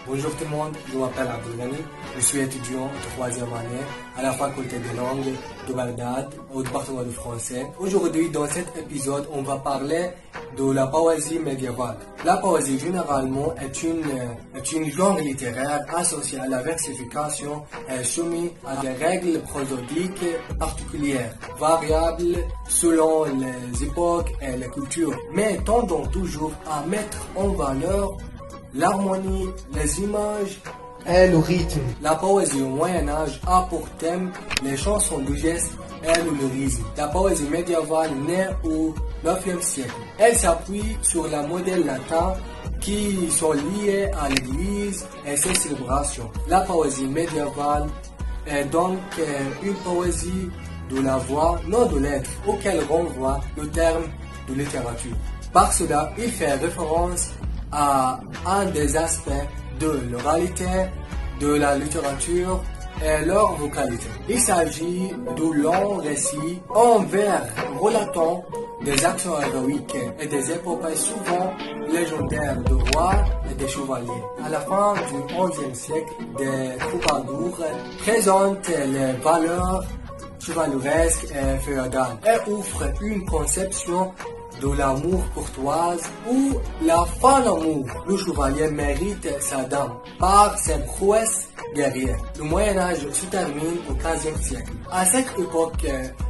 Bonjour tout le monde, je m'appelle Abdelghani, je suis étudiant de 3e année à la faculté des langues de Bagdad au département de français. Aujourd'hui, dans cet épisode, on va parler de la poésie médiévale. La poésie généralement est une genre littéraire associée à la versification et soumise à des règles prosodiques particulières, variables selon les époques et les cultures, mais tendant toujours à mettre en valeur l'harmonie, les images et le rythme. La poésie au Moyen-Âge a pour thème les chansons de gestes et le lyrisme. La poésie médiévale naît au IXe siècle. Elle s'appuie sur les modèles latins qui sont liés à l'Église et ses célébrations. La poésie médiévale est donc une poésie de la voix, non de l'être, auquel renvoie le terme de littérature. Par cela, il fait référence à un des aspects de l'oralité, de la littérature et leur vocalité. Il s'agit de longs récits en vers relatant des actions héroïques et des épopées souvent légendaires de rois et de chevaliers. À la fin du XIe siècle, des troubadours présentent les valeurs chevaleresques et féodales et offrent une conception de l'amour courtoise ou la fin d'amour. Le chevalier mérite sa dame par ses prouesses guerrières. Le Moyen-Âge se termine au XVe siècle. À cette époque,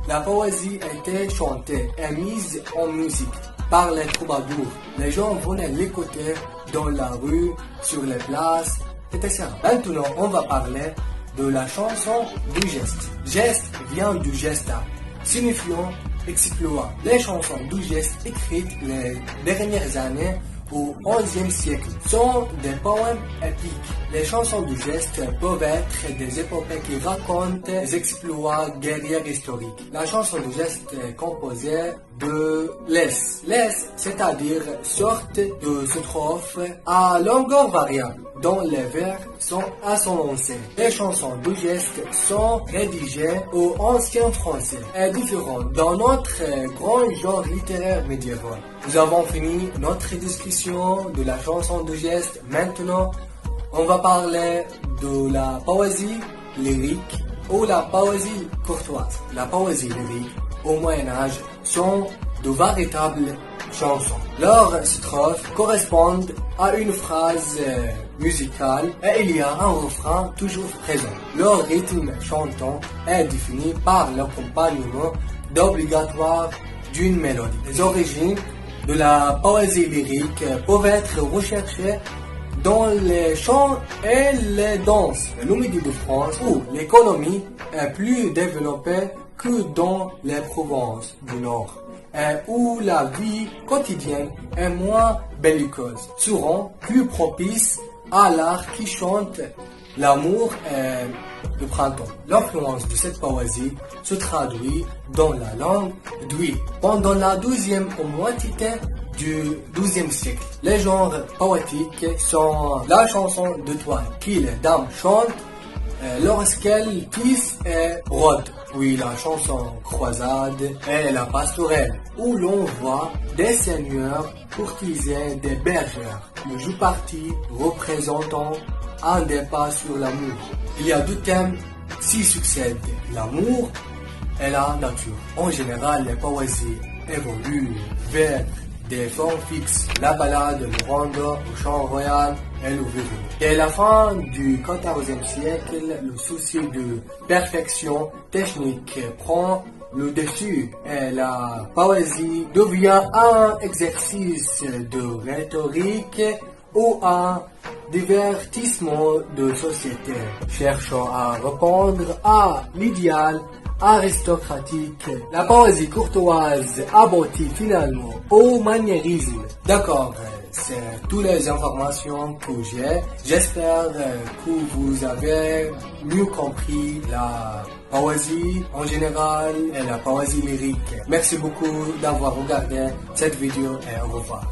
la poésie était chantée et mise en musique par les troubadours. Les gens venaient l'écouter dans la rue, sur les places, etc. Maintenant, on va parler de la chanson du geste. Geste vient du gesta, signifiant exploit. Les chansons du geste écrites les dernières années au XIe siècle sont des poèmes épiques. Les chansons du geste peuvent être des épopées qui racontent des exploits guerriers historiques. La chanson du geste est composée de laisses. Laisses, c'est-à-dire sorte de strophes à longueur variable, dont les vers sont assonancés. Les chansons du geste sont rédigées au ancien français et différentes dans notre grand genre littéraire médiéval. Nous avons fini notre discussion de la chanson de geste. Maintenant, on va parler de la poésie lyrique ou la poésie courtoise. La poésie lyrique au Moyen-Âge sont de véritables chansons. Leurs strophes correspondent à une phrase musicale et il y a un refrain toujours présent. Leur rythme chantant est défini par l'accompagnement obligatoire d'une mélodie. Les origines de la poésie lyrique peuvent être recherchées dans les chants et les danses. Le Midi de France, où l'économie est plus développée que dans les provinces du Nord, et où la vie quotidienne est moins belliqueuse, seront plus propices à l'art qui chante l'amour et le printemps. L'influence de cette poésie se traduit dans la langue d'ouïe. Pendant la deuxième moitié du XIIe siècle, les genres poétiques sont la chanson de toile qui les dames chantent lorsqu'elles tissent et brodent, puis la chanson croisade et la pastorelle, où l'on voit des seigneurs courtiser des bergères. Le jeu parti représentant un débat sur l'amour. Il y a deux thèmes qui succèdent, l'amour et la nature. En général, les poésies évoluent vers des formes fixes. La ballade, le rondo, le chant royal et le violon. Dès la fin du XIVe siècle, le souci de perfection technique prend le dessus et la poésie devient un exercice de rhétorique ou un divertissement de société, cherchant à répondre à l'idéal aristocratique. La poésie courtoise aboutit finalement au maniérisme. D'accord, c'est toutes les informations que j'ai. J'espère que vous avez mieux compris la poésie en général et la poésie lyrique. Merci beaucoup d'avoir regardé cette vidéo et au revoir.